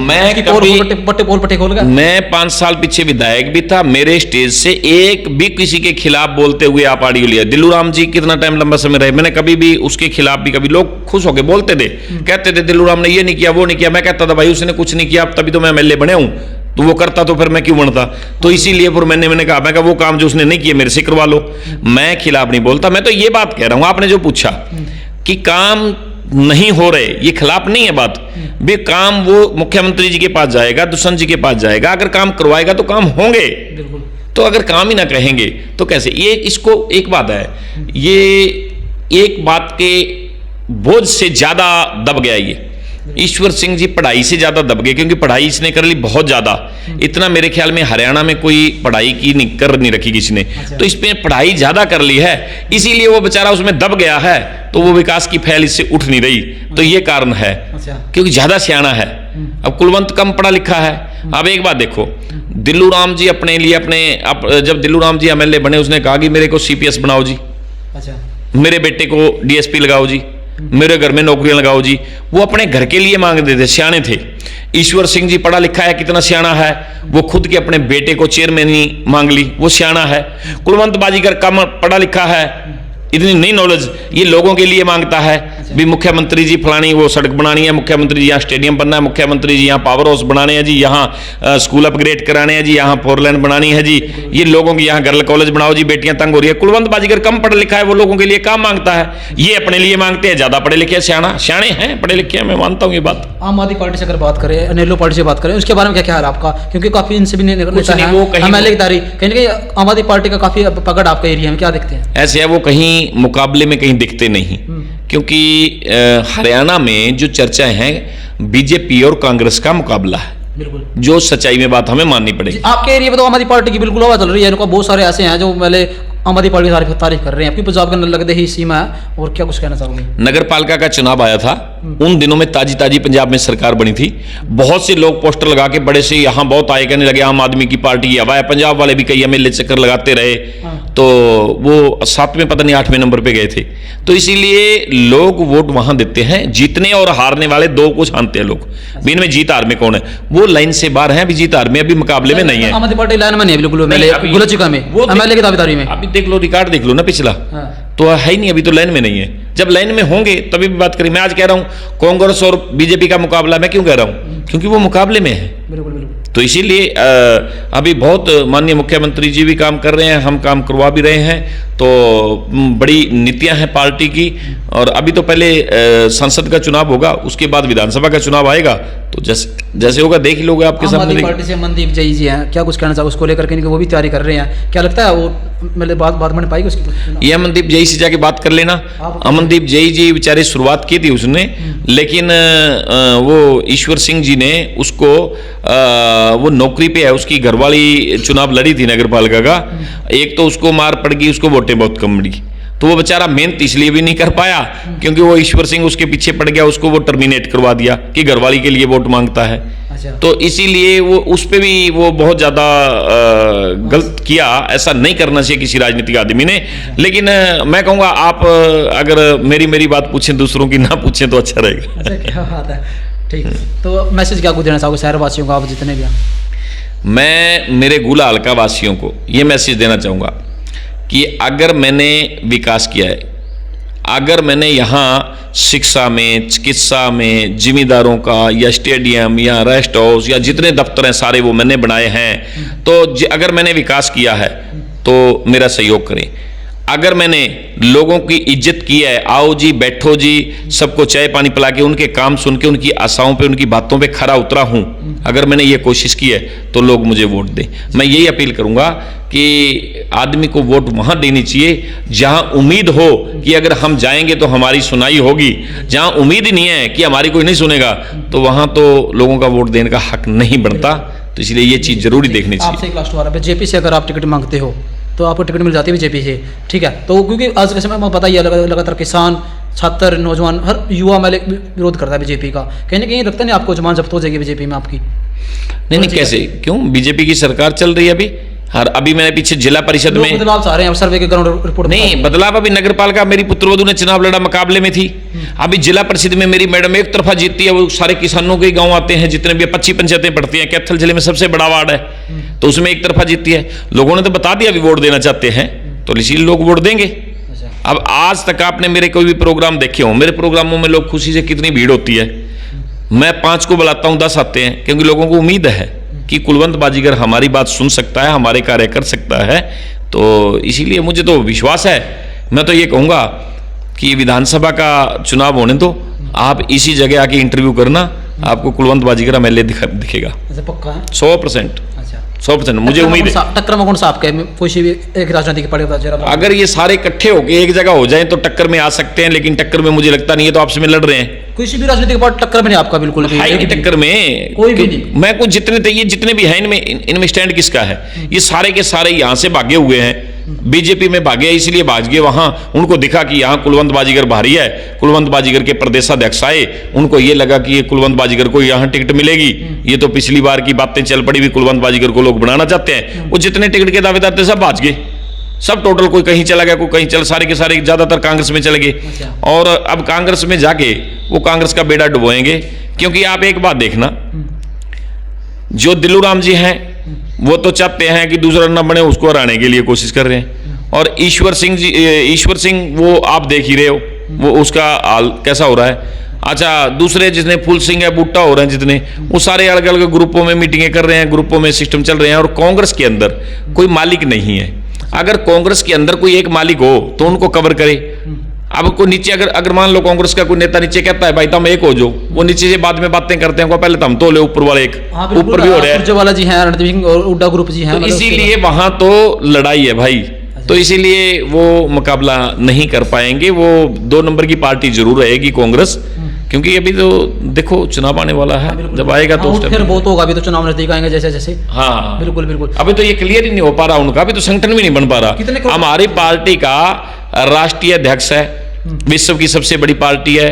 पोल पट्टे खोल गया। मैं 5 साल पीछे विधायक भी था, मेरे स्टेज से एक भी किसी के खिलाफ बोलते हुए आप ऑडियो लिया। दिल्लू राम जी कितना टाइम लंबा समय रहे, मैंने कभी भी उसके खिलाफ भी, कभी लोग खुश होकर बोलते थे, कहते थे दिल्लू राम ने ये नहीं किया, वो नहीं किया, मैं कहता था भाई उसने कुछ नहीं किया, तभी तो मैं एमएलए बने हूं, तो वो करता तो फिर मैं क्यों बनता? तो इसीलिए फिर मैंने कहा, मैं वो काम जो उसने नहीं किए मेरे से करवा लो, मैं खिलाफ नहीं बोलता। मैं तो ये बात कह रहा हूं, आपने जो पूछा कि काम नहीं हो रहे, ये खिलाफ नहीं है बात भी, काम वो मुख्यमंत्री जी के पास जाएगा, दुष्यंत जी के पास जाएगा, अगर काम करवाएगा तो काम होंगे। तो अगर काम ही ना कहेंगे तो कैसे? ये इसको एक बात है, ये एक बात के बोझ से ज़्यादा दब गया ये। ईश्वर सिंह जी पढ़ाई से ज़्यादा दब गए, क्योंकि पढ़ाई इसने कर ली बहुत ज़्यादा। इतना मेरे ख्याल में हरियाणा में कोई पढ़ाई की नहीं रखी किसी ने, तो इसमें पढ़ाई ज़्यादा कर ली है, इसीलिए वो बेचारा उसमें दब गया है, तो वो विकास की फैल इससे उठ नहीं रही। तो ये कारण है, क्योंकि ज़्यादा सियाना है। अब कुलवंत कम पढ़ा लिखा है। अब एक बात देखो, दिल्लू राम जी अपने लिए जब दिल्लू राम जी एमएलए बने, उसने कहा कि मेरे को सीपीएस बनाओ जी, मेरे बेटे को डीएसपी लगाओ जी, मेरे घर में नौकरियां लगाओ जी। वो अपने घर के लिए मांगते थे, सियाने थे। ईश्वर सिंह जी पढ़ा लिखा है, कितना सियाना है, वो खुद के अपने बेटे को चेयरमैन ही मांग ली, वो सियाना है। कुलवंत बाजीगर कम पढ़ा लिखा है, इतनी नहीं नॉलेज, ये लोगों के लिए मांगता है भी मुख्यमंत्री जी फलानी वो सड़क बनानी है, मुख्यमंत्री जी यहाँ स्टेडियम बनना है, मुख्यमंत्री जी यहाँ पावर हाउस बनाने हैं जी, यहाँ स्कूल अपग्रेड कराने हैं जी, यहाँ 4 लेन बनानी है जी, ये लोगों की यहाँ गर्ल कॉलेज बनाओ जी, बेटियां तंग हो रही है। कुलवंत बाजीगर कम पढ़ा लिखा है, वो लोगों के लिए काम मांगता है, ये अपने लिए मांगते हैं। ज्यादा पढ़े लिखे सियाने हैं, पढ़े लिखे हैं, मैं मानता हूँ ये बात। आम आदमी पार्टी से अगर बात करें, नेहरू पार्टी से बात करें, उसके बारे में क्या ख्याल है आपका? क्योंकि काफी इनसे भी एमएलए की तारीख कहीं ना कहीं आम आदमी पार्टी का काफी पकड़ आपका एरिया में, क्या देखते हैं? ऐसे है, वो कहीं मुकाबले में कहीं दिखते नहीं, क्योंकि हरियाणा में जो चर्चाएं हैं बीजेपी और कांग्रेस का मुकाबला है, बिल्कुल जो सच्चाई में बात हमें माननी पड़ेगी। आपके एरिया में तो आम आदमी पार्टी की बिल्कुल हवा चल रही है, इनको बहुत सारे ऐसे हैं जो पहले आम आदमी पार्टी की तारीफ कर रहे हैं। आपकी पंजाब के अंदर लगते ही सीमा है, और क्या कुछ कहना चाहोगे? नगर पालिका का चुनाव आया था, उन दिनों में ताजी पंजाब में सरकार बनी थी, बहुत से लोग पोस्टर लगा के बड़े से यहाँ बहुत आए, कहने लगे आम आदमी की पार्टी हवा है। पंजाब वाले भी कई एमएलए चक्कर लगाते रहे, तो वो 7वें पता नहीं 8वें नंबर पे गए थे। तो इसीलिए लोग वोट वहां देते हैं, जीतने और हारने वाले दो को जानते हैं लोग, भी इनमें जीत हार में कौन है। वो लाइन से बाहर है, अभी जीत हार में अभी मुकाबले में नहीं है। आम आदमी पार्टी लाइन में नहीं है बिल्कुल, गुलचिका में एमएलए की दावेदारी में। अभी देख लो, रिकॉर्ड देख लो ना पिछला, तो है ही नहीं, अभी तो लाइन में नहीं है। जब लाइन में होंगे तभी भी बात करें। मैं आज कह रहा हूं कांग्रेस और बीजेपी का मुकाबला, मैं क्यों कह रहा हूं? क्योंकि वो मुकाबले में है। बिल्कुल बिल्कुल। तो इसीलिए अभी बहुत माननीय मुख्यमंत्री जी भी काम कर रहे हैं, हम काम करवा भी रहे हैं, तो बड़ी नीतियां हैं पार्टी की। और अभी तो पहले संसद का चुनाव होगा, उसके बाद विधानसभा का चुनाव आएगा, तो जैसे होगा देख ही लोगे आपके सामने। पार्टी से मनदीप जई जी हैं, क्या कुछ कहना चाहो उसको लेकर के? वो भी तैयारी कर रहे हैं, क्या लगता है वो मतलब बात बन पाएगी उसकी? ये अमनदीप जई से जाके बात कर लेना। अमनदीप जई जी बेचारे शुरुआत की थी उसने, लेकिन वो ईश्वर सिंह जी ने उसको वो नौकरी पे है, उसकी घरवाली चुनाव लड़ी थी नगर पालिका का, एक तो उसको मार पड़ गई, उसको वोटें बहुत कम मिली, तो वो बेचारा मेहनत इसलिए भी नहीं कर पाया क्योंकि वो ईश्वर सिंह उसके पीछे पड़ गया, उसको वो टर्मिनेट करवा दिया कि घरवाली के लिए वोट मांगता है। अच्छा। तो इसीलिए वो उस पे भी वो बहुत ज़्यादा गलत किया, ऐसा नहीं करना चाहिए किसी राजनीतिक आदमी ने। लेकिन मैं कहूँगा आप अगर मेरी बात पूछें, दूसरों की ना पूछें तो अच्छा रहेगा। अच्छा, क्या बात है, ठीक है। तो मैसेज क्या कुछ देना चाहोगे शहरवासियों को, आप जितने भी हैं? मैं मेरे गुला हल्का वासियों को ये मैसेज देना चाहूँगा कि अगर मैंने विकास किया है, अगर मैंने यहाँ शिक्षा में, चिकित्सा में, जिम्मेदारों का या स्टेडियम या रेस्ट हाउस या जितने दफ्तर हैं सारे वो मैंने बनाए हैं, तो अगर मैंने विकास किया है तो मेरा सहयोग करें। अगर मैंने लोगों की इज्जत की है, आओ जी बैठो जी, सबको चाय पानी पिला के उनके काम सुन के उनकी आशाओं पे, उनकी बातों पे खरा उतरा हूँ, अगर मैंने ये कोशिश की है तो लोग मुझे वोट दें। मैं यही अपील करूँगा कि आदमी को वोट वहाँ देनी चाहिए जहाँ उम्मीद हो कि अगर हम जाएंगे तो हमारी सुनाई होगी। जहाँ उम्मीद ही नहीं है कि हमारी कोई नहीं सुनेगा, तो वहाँ तो लोगों का वोट देने का हक नहीं बनता। तो इसलिए ये चीज़ जरूरी देखनी चाहिए। आपसे एक लास्ट सवाल है, बीजेपी से अगर आप टिकट मांगते हो तो आपको टिकट मिल जाती है बीजेपी से, ठीक है? तो क्योंकि आज के समय में पता ही है, लगातार किसान, छात्र, नौजवान, हर युवा में विरोध करता है बीजेपी का। कहीं ना कहीं लगता नहीं आपको जमान जब्त हो जाएगी बीजेपी में आपकी? नहीं, कैसे, क्यों? बीजेपी की सरकार चल रही है अभी। अभी मैंने पीछे जिला परिषद में बदलाव चाह रहे हैं, सर्वे के ग्राउंड रिपोर्ट नहीं बदलाव। अभी नगर पालिका मेरी पुत्रवधू ने चुनाव लड़ा, मुकाबले में थी। अभी जिला परिषद में मेरी मैडम एक तरफा जीतती है, वो सारे किसानों के गांव आते हैं, जितने भी 25 पंचायतें पड़ती हैं, कैथल जिले में सबसे बड़ा वार्ड है, तो उसमें एक तरफा जीतती है। लोगों ने तो बता दिया अभी वोट देना चाहते हैं, तो इसीलिए लोग वोट देंगे। अब आज तक आपने मेरे कोई भी प्रोग्राम देखे हो, मेरे प्रोग्रामों में लोग खुशी से कितनी भीड़ होती है। मैं 5 को बुलाता हूँ, 10 आते हैं, क्योंकि लोगों को उम्मीद है कि कुलवंत बाजीगर हमारी बात सुन सकता है, हमारे कार्य कर सकता है। तो इसीलिए मुझे तो विश्वास है। मैं तो ये कहूँगा कि विधानसभा का चुनाव होने दो, आप इसी जगह आके इंटरव्यू करना, आपको कुलवंत बाजीगर एमएलए दिखेगा। पक्का है? 100%। अच्छा। 100% मुझे उम्मीद है। टक्कर में कौन सा आपके कोई सी भी एक राजनीतिक पार्टी बता जरा। अगर ये सारे इकट्ठे होके एक जगह हो जाएं तो टक्कर में आ सकते हैं, लेकिन टक्कर में मुझे लगता नहीं है, तो आपस में लड़ रहे हैं। किसी भी राजनीतिक पार्टी टक्कर में नहीं आपका बिल्कुल भी, है नहीं टक्कर में कोई भी नहीं। मैं कुछ जितने भी हैं इनमें स्टैंड किसका है? ये सारे के सारे यहाँ से भागे हुए हैं, बीजेपी में भागे, इसलिए भाग गए वहां। उनको दिखा कि यहाँ कुलवंत बाजीगर भारी है, कुलवंत बाजीगर के प्रदेशाध्यक्ष आए, उनको ये लगा कि ये कुलवंत बाजीगर को यहाँ टिकट मिलेगी। ये तो पिछली बार की बातें चल पड़ी भी, कुलवंत बाजीगर को लोग बनाना चाहते हैं। वो जितने टिकट के दावेदार थे सब भाग गए, सब टोटल, कोई कहीं चला गया, कोई कहीं चल, सारे के सारे ज्यादातर कांग्रेस में चले गए। और अब कांग्रेस में जाके वो कांग्रेस का बेड़ा डुबोएंगे। क्योंकि आप एक बात देखना, जो दिल्लूराम जी हैं वो तो चाहते हैं कि दूसरा न बने, उसको हराने के लिए कोशिश कर रहे हैं। और ईश्वर सिंह वो आप देख ही रहे हो, वो उसका हाल कैसा हो रहा है। अच्छा, दूसरे जितने फूल सिंह है, बूटा हो रहे हैं जितने, वो सारे अलग अलग ग्रुपों में मीटिंगें कर रहे हैं, ग्रुपों में सिस्टम चल रहे हैं। और कांग्रेस के अंदर कोई मालिक नहीं है। अगर कांग्रेस के अंदर कोई एक मालिक हो तो उनको कवर करे। अब कोई नीचे अगर मान लो कांग्रेस का कोई नेता नीचे कहता है भाई तुम एक हो जो, वो नीचे से बाद में बातें करते हैं, पहले तुम तो ले ऊपर वाले एक, ऊपर भी हो रहे हैं, वाला जी हैं, रणदीप सिंह और उड्डा ग्रुप जी हैं। तो इसीलिए वहां तो लड़ाई है भाई। तो इसीलिए वो मुकाबला नहीं कर पाएंगे। वो 2 नंबर की पार्टी जरूर रहेगी कांग्रेस, क्योंकि अभी तो देखो चुनाव आने वाला है, जब आएगा तो उस फिर बहुत होगा। अभी तो चुनाव नजदीक आएंगे जैसे जैसे। हाँ बिल्कुल बिल्कुल। अभी तो ये क्लियर ही नहीं हो पा रहा उनका, अभी तो संगठन भी नहीं बन पा रहा। हमारी पार्टी का राष्ट्रीय अध्यक्ष है, विश्व की सबसे बड़ी पार्टी है,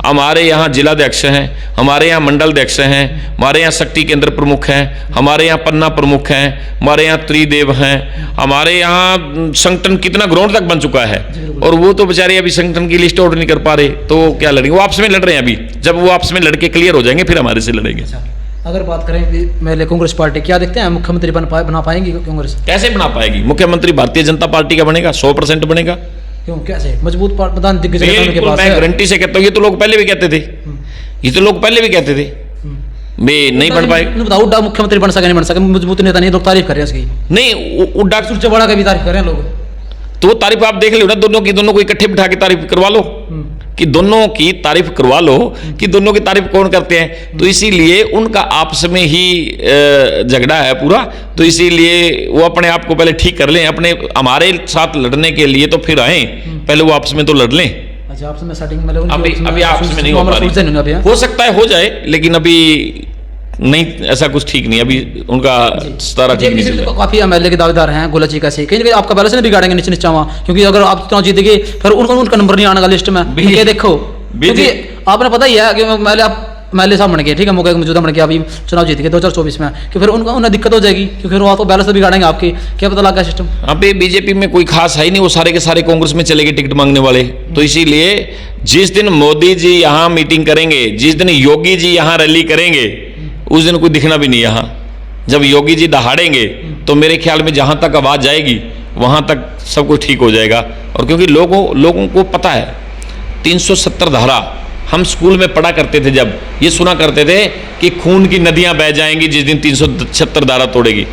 हमारे यहाँ जिलाध्यक्ष हैं, हमारे यहाँ मंडल अध्यक्ष हैं, हमारे यहाँ शक्ति केंद्र प्रमुख हैं, हमारे यहाँ पन्ना प्रमुख हैं, हमारे यहाँ त्रिदेव हैं, हमारे यहाँ संगठन कितना ग्राउंड तक बन चुका है। और वो तो बेचारे अभी संगठन की लिस्ट ऑर्डर नहीं कर पा रहे, तो क्या लड़ेंगे? वो आपस में लड़ रहे हैं अभी। जब वो आपस में लड़के क्लियर हो जाएंगे फिर हमारे से लड़ेंगे। अगर बात करें पहले कांग्रेस पार्टी, क्या देखते हैं मुख्यमंत्री बना पाएंगी कांग्रेस? कैसे बना पाएगी? मुख्यमंत्री भारतीय जनता पार्टी का बनेगा, 100% बनेगा। क्यों, कैसे? मजबूत प्रधान दिग्गज के पास मैं गारंटी से कहता हूँ। ये तो लोग पहले भी कहते थे, ये तो लोग पहले भी कहते थे वे नहीं बन पाए। बताओ, उड्डा मुख्यमंत्री बन सके नहीं बन सके, मजबूत नेता नहीं, लोग तारीफ कर रहे हैं उसकी। नहीं, उड्डा सुरजेवाला का भी तारीफ कर रहे हैं लोग, तो वो तारीफ आप देख लो ना, दोनों को इकट्ठे बिठा के तारीफ करवा लो, कि दोनों की तारीफ करवा लो कि दोनों की तारीफ कौन करते हैं। तो इसीलिए उनका आपस में ही झगड़ा है पूरा। तो इसीलिए वो अपने आप को पहले ठीक कर लें, अपने हमारे साथ लड़ने के लिए तो फिर आए, पहले वो आपस में तो लड़ लें। अच्छा, आपस में सेटिंग में अभी आपस में नहीं हो पा रही। हो सकता है हो जाए, लेकिन अभी नहीं, ऐसा कुछ ठीक नहीं। अभी उनका सारा ठीक नहीं चल रहा। काफी एमएलए के दावेदार हैं, गोला जी कैसे कहीं ना कहीं आपका बैलेंस नहीं बिगाड़ेंगे नीचे नीचे वहाँ, क्योंकि अगर आप चुनाव जीतेंगे फिर उनका नंबर नहीं आने का लिस्ट में। ये देखो, क्योंकि आपने पता ही है कि एमएलए साहब बन गए, ठीक है, मौके मौजूदा बन गया, अभी चुनाव जीत गए 2024 में, कि फिर उन्हें दिक्कत हो जाएगी, क्योंकि फिर वो आपको बैलेंस बिगाड़ेंगे आपकी। क्या पता लगा सिस्टम? अभी बीजेपी में कोई खास है ही नहीं, वो सारे के सारे कांग्रेस में चले गए टिकट मांगने वाले। तो इसीलिए जिस दिन मोदी जी यहाँ मीटिंग करेंगे, जिस दिन योगी जी यहाँ रैली करेंगे, उस दिन कोई दिखना भी नहीं यहाँ। जब योगी जी दहाड़ेंगे तो मेरे ख्याल में जहाँ तक आवाज़ जाएगी वहाँ तक सब कुछ ठीक हो जाएगा। और क्योंकि लोगों को पता है 370 धारा, हम स्कूल में पढ़ा करते थे, जब ये सुना करते थे कि खून की नदियाँ बह जाएंगी जिस दिन 376 धारा तोड़ेगी।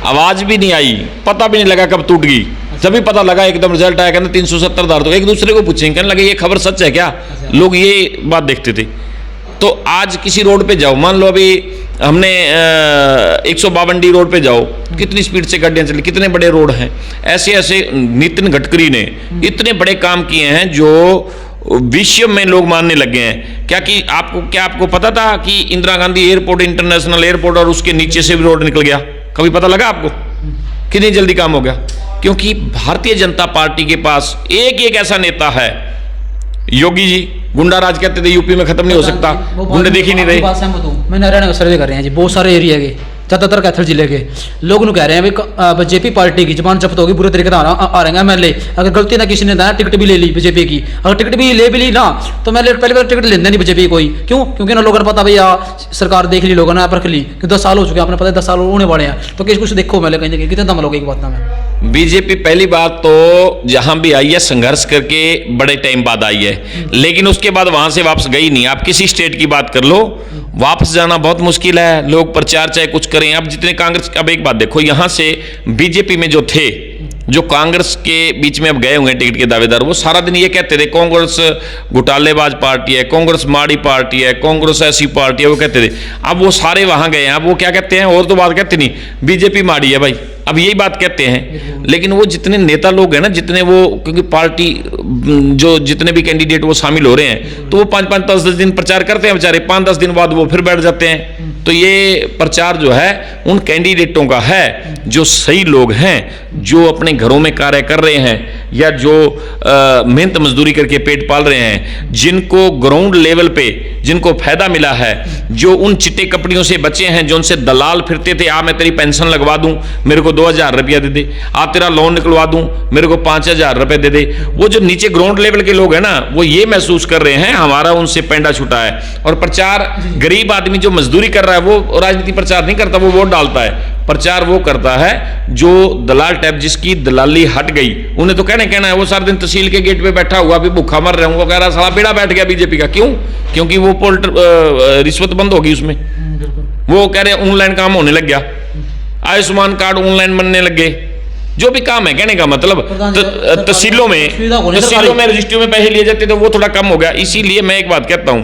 आवाज़ भी नहीं आई, पता भी नहीं लगा कब टूट गई। जब भी पता लगा एकदम रिजल्ट आया, कहते 370 धारा, तो एक दूसरे को पूछेंगे, कहने लगे ये खबर सच है क्या? लोग ये बात देखते थे। तो आज किसी रोड पे जाओ, मान लो अभी हमने 152 रोड पे जाओ, कितनी स्पीड से गाड़ियाँ चली, कितने बड़े रोड हैं। ऐसे ऐसे नितिन गडकरी ने इतने बड़े काम किए हैं जो विश्व में लोग मानने लग गए हैं। क्या आपको पता था कि Indira Gandhi airport, international airport, और उसके नीचे से भी रोड निकल गया? कभी पता लगा आपको? कितनी जल्दी काम हो गया? क्योंकि भारतीय जनता पार्टी के पास एक ऐसा नेता है, योगी जी। गुंडा राज कहते थे यूपी में खत्म नहीं हो सकता, गुंडे देख ही नहीं रहे। मैं हरियाणा का सर्वे कर रहे हैं जी, बहुत सारे एरिया के, ज्यादातर कैथल जिले के लोग कह रहे हैं भाई बीजेपी पार्टी की जबान जब्त होगी, बुरे तरीके से आ रहे हैं एमएलए। अगर गलती ना किसी ने टिकट भी ले ली बीजेपी की, अगर टिकट भी ले भी ली ना, तो मैं पहले टिकट लेते नहीं बीजेपी कोई। क्यों? क्योंकि ना लोगों ने पता भैया सरकार देख ली, लोगों ने परख ली कि 10 साल हो चुके हैं, आपने पता 10 साल होने वाले हैं, तो कुछ देखो मैं कहीं कितने दम लोग एक बात ना। मैं बीजेपी पहली बात तो जहां भी आई है संघर्ष करके बड़े टाइम बाद आई है, लेकिन उसके बाद वहां से वापस गई नहीं। आप किसी स्टेट की बात कर लो, वापस जाना बहुत मुश्किल है। लोग प्रचार चाहे कुछ करें। अब जितने कांग्रेस, अब एक बात देखो, यहां से बीजेपी में जो थे जो कांग्रेस के बीच में अब गए हुए हैं टिकट के दावेदार, वो सारा दिन ये कहते थे कांग्रेस घोटालेबाज पार्टी है, कांग्रेस माड़ी पार्टी है, कांग्रेस ऐसी पार्टी है, वो कहते थे। अब वो सारे वहां गए हैं, अब वो क्या कहते हैं, और तो बात कहते नहीं, बीजेपी माड़ी है भाई, अब यही बात कहते हैं। लेकिन वो जितने नेता लोग हैं ना, जितने वो, क्योंकि पार्टी जो जितने भी कैंडिडेट वो शामिल हो रहे हैं, तो वो 5-5, 10-10 दिन प्रचार करते हैं बेचारे, 5-10 दिन बाद वो फिर बैठ जाते हैं। तो ये प्रचार जो है उन कैंडिडेटों का है जो सही लोग हैं, जो अपने घरों में कार्य कर रहे हैं, या जो मेहनत मजदूरी करके पेट पाल रहे हैं, जिनको ग्राउंड लेवल पे जिनको फायदा मिला है, जो उन चिट्टे कपड़ियों से बचे हैं, जो उनसे दलाल फिरते थे, मैं तेरी पेंशन लगवा दूं, मेरे को 2000 रुपया दे दे, तेरा लोन निकलवा दूं, मेरे को 5000 रुपए दे दे। वो जो नीचे ग्राउंड लेवल के लोग हैं ना, वो ये महसूस कर रहे हैं हमारा उनसे पेंडा छुटा है। और प्रचार गरीब आदमी जो मजदूरी कर रहा है, वो राजनीति प्रचार नहीं करता, वो वोट डालता है। प्रचार वो करता है जो दलाल टाइप, जिसकी दलाली हट गई, उन्हें तो कहना है। वो सारा दिन तहसील के गेट पे बैठा हुआ, अभी भूखा मर रहा हूं, वो कह रहा साला बेड़ा बैठ गया बीजेपी का। क्यों? क्योंकि वो रिश्वत बंद होगी उसमें। वो कह रहे ऑनलाइन काम होने लग गया, आयुष्मान कार्ड ऑनलाइन बनने लग गए, जो भी काम है। कहने का मतलब तहसीलों में रजिस्ट्री में पैसे लिए जाते थे, वो थोड़ा कम हो गया। इसीलिए मैं एक बात कहता हूं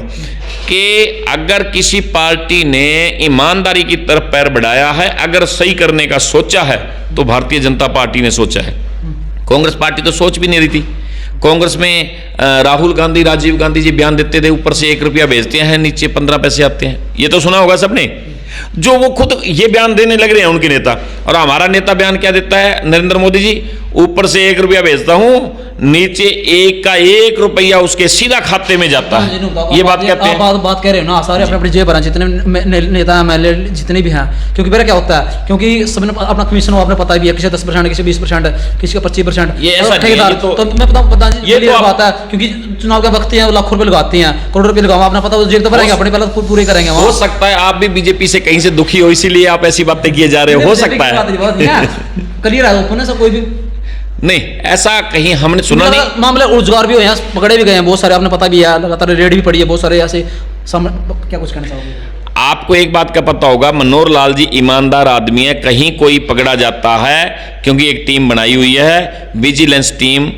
कि अगर किसी पार्टी ने ईमानदारी की तरफ पैर बढ़ाया है, अगर सही करने का सोचा है, तो भारतीय जनता पार्टी ने सोचा है। कांग्रेस पार्टी तो सोच भी नहीं रही थी। कांग्रेस में राहुल गांधी, राजीव गांधी जी बयान देते थे, ऊपर से 1 रुपया भेजते हैं, नीचे 15 पैसे आते हैं। ये तो सुना होगा सबने। जो वो खुद ये बयान देने लग रहे हैं उनके नेता, और हमारा नेता बयान क्या देता है, नरेंद्र मोदी जी, ऊपर से 1 रुपया भेजता हूं, नीचे 1 का 1 रुपया उसके सीधा खाते में जाता है। ये बात कहते हैं। बात कह रहे हो ना, सारे अपने अपने जेब भरा, जितने नेता एमएलए जितने भी हैं। क्योंकि मेरा क्या होता है, क्योंकि सबने अपना कमीशन आपने पता भी है, किसी 10%, किसी 20%, किसी का 25%। ये ऐसा तो मैं पता ये बात है, क्योंकि चुनाव के वक्त हैं, लाखों रुपए लगाते हैं, करोड़ रुपए लगाओ, अपना पता जेब तो भरेंगे, अपने पहले पूरे करेंगे। हो सकता है आप भी बीजेपी से कहीं से दुखी हो, इसीलिए आप ऐसी बातें किए जा रहे हो सकता है। क्लियर है, सब कोई भी नहीं, ऐसा कहीं हमने सुना नहीं। मामले रोजगार भी हुए हैं, पकड़े भी गए हैं बहुत सारे, आपने पता भी है, लगातार रेड भी पड़ी है बहुत सारे ऐसे। क्या कुछ कहना चाहोगे? आपको एक बात का पता होगा, मनोहर लाल जी ईमानदार आदमी है, कहीं कोई पकड़ा जाता है, क्योंकि एक टीम बनाई हुई है, विजिलेंस टीम,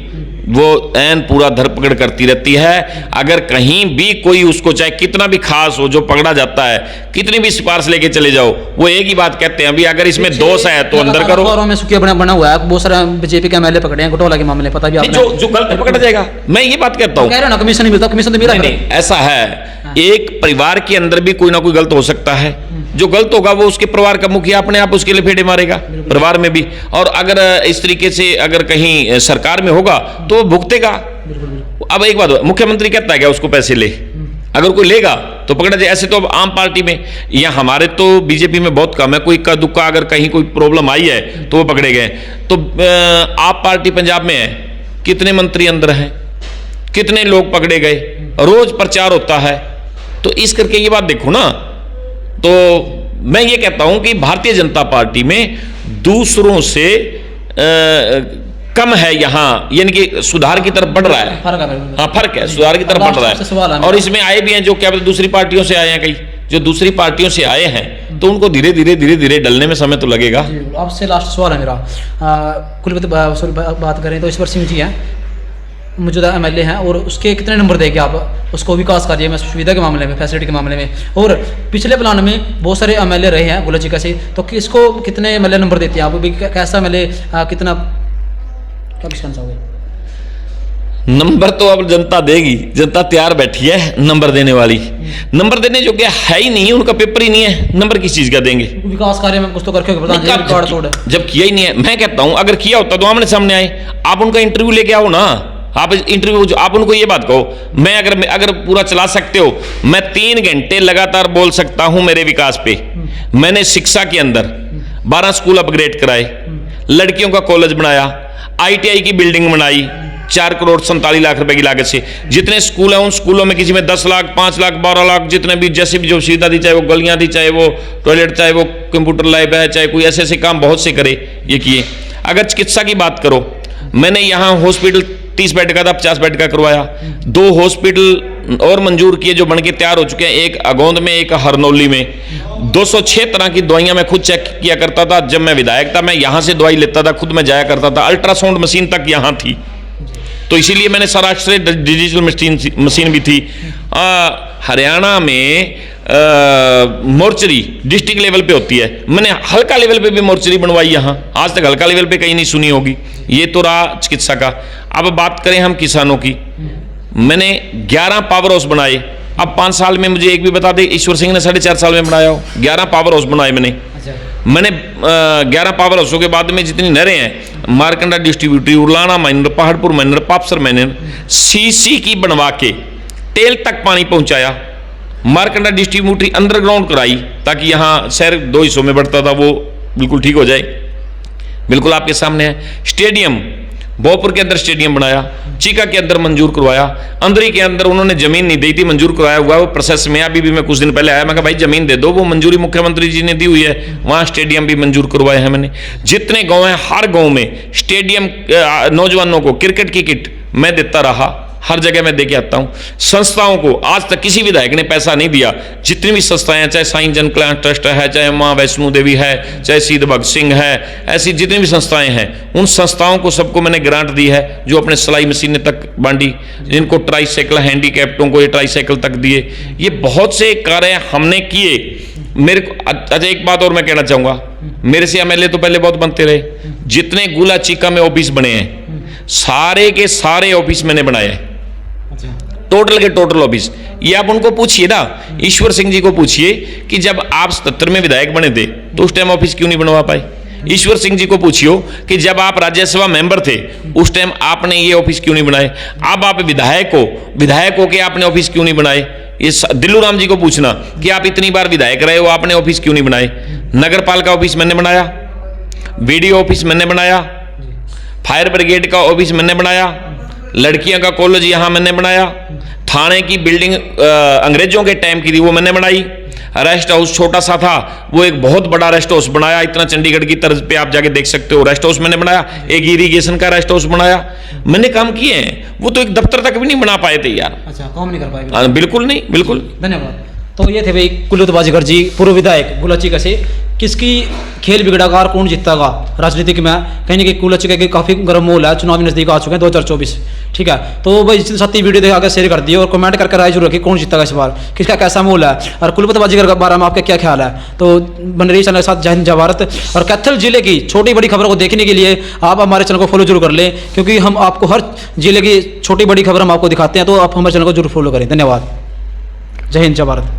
वो एन पूरा धरपकड़ करती रहती है। अगर कहीं भी कोई उसको चाहे कितना भी खास हो, जो पकड़ा जाता है, कितनी भी सिफारिश लेके चले जाओ, वो एक ही बात कहते हैं, अभी अगर इसमें दोष है तो अंदर करो। में सुखिया बना हुआ है, बहुत सारे बीजेपी के एमएलए पकड़े हैं घोटाला के मामले, पता भी आपने। जो गलत पकड़ा जाएगा, मैं ये बात कहता हूँ। कह रहे हो ना कमीशन नहीं मिलता, कमीशन तो मिला नहीं, ऐसा है, एक परिवार के अंदर भी कोई ना कोई गलत हो सकता है। जो गलत होगा वो उसके परिवार का मुखिया अपने आप उसके लिए फेडे मारेगा, परिवार में भी। और अगर इस तरीके से अगर कहीं सरकार में होगा तो वो भुगतेगा। अब एक बात, मुख्यमंत्री कहता है क्या उसको पैसे ले, अगर कोई लेगा तो पकड़ा जाए। ऐसे तो अब आम पार्टी में, या हमारे तो बीजेपी में बहुत कम है, कोई का दुक्का अगर कहीं कोई प्रॉब्लम आई है तो वो पकड़े गए। तो आप पार्टी पंजाब में है, कितने मंत्री अंदर हैं, कितने लोग पकड़े गए, रोज प्रचार होता है। तो इस करके ये बात देखो ना, तो मैं ये कहता हूं कि भारतीय जनता पार्टी में दूसरों से कम है यहाँ, यानी कि सुधार की तरफ बढ़ रहा है। हाँ, फर्क है, सुधार की तरफ बढ़ रहा है। और इसमें आए भी हैं जो क्या दूसरी पार्टियों से आए हैं, कई जो दूसरी पार्टियों से आए हैं, तो उनको धीरे धीरे डलने में समय तो लगेगा। आपसे लास्ट सवाल है मेरा, कुलवंत बात करें तो ईश्वर सिंह जी हैं, मौजूदा एमएलए हैं, और उसके कितने नंबर देंगे आप उसको विकास कार्य में, सुविधा के मामले में, फैसिलिटी के मामले में? और पिछले प्लान में बहुत सारे एमएलए रहे हैं गुलाची का से, तो किसको कितने एमएलए नंबर देते हैं आप? भी कैसा एमएलए, कितना, क्या कहना चाहोगे? नंबर तो अब जनता देगी, जनता तैयार बैठी है नंबर देने वाली। नंबर देने जो क्या है ही नहीं, उनका पेपर ही नहीं है, नंबर किस चीज का देंगे? विकास कार्य में कुछ तो करके जब किया ही नहीं है। मैं कहता हूं अगर किया होता तो आमने सामने आए, आप उनका इंटरव्यू लेके आओ ना। आप इंटरव्यू, आप उनको ये बात कहो, मैं अगर पूरा चला सकते हो, मैं 3 घंटे लगातार बोल सकता हूं मेरे विकास पे। मैंने शिक्षा के अंदर 12 स्कूल अपग्रेड कराए, लड़कियों का कॉलेज बनाया, ITI की बिल्डिंग बनाई 4 करोड़ 47 लाख रुपए की लागत से। जितने स्कूल हैं उन स्कूलों में किसी में 10 लाख, 5 लाख, 12 लाख, जितने भी जैसे भी जो सुविधा दी, चाहे वो गलियां दी, चाहे वो टॉयलेट, चाहे वो कंप्यूटर लैब है, चाहे कोई ऐसे ऐसे काम बहुत से करे, ये किए। अगर चिकित्सा की बात करो, मैंने यहाँ हॉस्पिटल 30 बेड का था, 50 बेड का करवाया। 2 हॉस्पिटल और मंजूर किए जो बन के तैयार हो चुके हैं, एक अगोंद में, एक हरनौली में। 206 तरह की दवाइयां मैं खुद चेक किया करता था। जब मैं विधायक था मैं यहाँ से दवाई लेता था, खुद मैं जाया करता था। अल्ट्रासाउंड मशीन तक यहाँ थी, तो इसीलिए मैंने सौराष्ट्र डिजिटल मशीन भी थी। हरियाणा में मोर्चरी डिस्ट्रिक्ट लेवल पे होती है, मैंने हल्का लेवल पे भी मोर्चरी बनवाई यहाँ। आज तक हल्का लेवल पे कहीं नहीं सुनी होगी। ये तो रहा चिकित्सा का। अब बात करें हम किसानों की, मैंने 11 पावर हाउस बनाए। अब 5 साल में मुझे एक भी बता दे ईश्वर सिंह ने 4.5 साल में बनाया हो। 11 पावर हाउस बनाए मैंने। 11 पावर हाउसों के बाद में जितनी नहरें हैं, Markanda distributary, Ulana minor, Paharpur minor, Papsar minor, CC की बनवा के टेल तक पानी पहुंचाया। मारकंडा डिस्ट्रीब्यूटरी अंडरग्राउंड कराई ताकि यहाँ शहर 2 हिस्सों में बढ़ता था वो बिल्कुल ठीक हो जाए। बिल्कुल आपके सामने है। स्टेडियम भोजपुर के अंदर स्टेडियम बनाया, चीका के अंदर मंजूर करवाया, अंदरी के अंदर उन्होंने जमीन नहीं दी थी, मंजूर करवाया हुआ, वो प्रोसेस में। अभी भी मैं कुछ दिन पहले आया, मैं कहा भाई जमीन दे दो, वो मंजूरी मुख्यमंत्री जी ने दी हुई है। वहाँ स्टेडियम भी मंजूर करवाए हैं मैंने। जितने गाँव हैं हर गाँव में स्टेडियम, नौजवानों को क्रिकेट की किट मैं देता रहा, हर जगह मैं देके आता हूँ। संस्थाओं को आज तक किसी विधायक ने पैसा नहीं दिया। जितनी भी संस्थाएं हैं, चाहे साईं जन कल्याण ट्रस्ट है, चाहे माँ वैष्णो देवी है, चाहे शहीद भगत सिंह है, ऐसी जितनी भी संस्थाएं हैं, उन संस्थाओं को सबको मैंने ग्रांट दी है, जो अपने सिलाई मशीनें तक बांटी, जिनको ट्राईसाइकिल, हैंडीकैप्टों को ये ट्राईसाइकिल तक दिए। ये बहुत से कार्य हमने किए। मेरे को अच्छा एक बात और मैं कहना चाहूँगा, मेरे से एमएलए तो पहले बहुत बनते रहे। जितने गुला चीका में ऑफिस बने हैं, सारे के सारे ऑफिस मैंने बनाए हैं, टोटल के टोटल ऑफिस। ये आप उनको पूछिए ना, ईश्वर सिंह जी को पूछिए कि जब आप 77 में विधायक बने थे तो उस टाइम ऑफिस क्यों नहीं बनवा पाए। ईश्वर सिंह जी को पूछियो कि जब आप राज्यसभा मेंबर थे उस टाइम आपने ये ऑफिस क्यों नहीं बनाए। अब आप विधायक हो के आपने ऑफिस क्यों नहीं बनाए। ये दिल्लू राम जी को पूछना कि आप इतनी बार विधायक रहे हो, आपने ऑफिस क्यों नहीं बनाए। नगर पालिका ऑफिस मैंने बनाया, बीडीओ ऑफिस मैंने बनाया, फायर ब्रिगेड का ऑफिस मैंने बनाया, लड़कियां का कॉलेज यहाँ मैंने बनाया, थाने की बिल्डिंग अंग्रेजों के टाइम की थी वो मैंने बनाई, रेस्ट हाउस छोटा सा था वो एक बहुत बड़ा रेस्ट हाउस बनाया, इतना चंडीगढ़ की तर्ज पे आप जाके देख सकते हो। रेस्ट हाउस मैंने बनाया, एक इरिगेशन का रेस्ट हाउस बनाया, मैंने काम किए हैं। वो तो एक दफ्तर तक भी नहीं बना पाए थे यार। अच्छा, काम नहीं कर पाए। बिल्कुल नहीं, बिल्कुल। धन्यवाद। तो ये थे भाई कुलदीप बाजीगर जी, पूर्व विधायक गुलाचिका से। किसकी खेल बिगड़ागा और कौन जीतेगा राजनीतिक में, कहीं ना कहीं गुलाचिका के काफ़ी गर्म माहौल है। चुनावी नजदीक आ चुके हैं 2024, ठीक है। तो भाई जितने साथी वीडियो देखा आगे शेयर कर दिए और कमेंट करके राय जरूर रखिए कौन जीतेगा इस बार, किसका कैसा माहौल है और कुलदीप बाजीगर के बारे में आपका क्या ख्याल है। तो बन रही चैनल के साथ जय हिंद जय भारत। और कैथल जिले की छोटी बड़ी खबरों को देखने के लिए आप हमारे चैनल को फॉलो जरूर कर लें, क्योंकि हम आपको हर जिले की छोटी बड़ी खबर हम आपको दिखाते हैं, तो आप हमारे चैनल को जरूर फॉलो करें। धन्यवाद। जय हिंद जय भारत।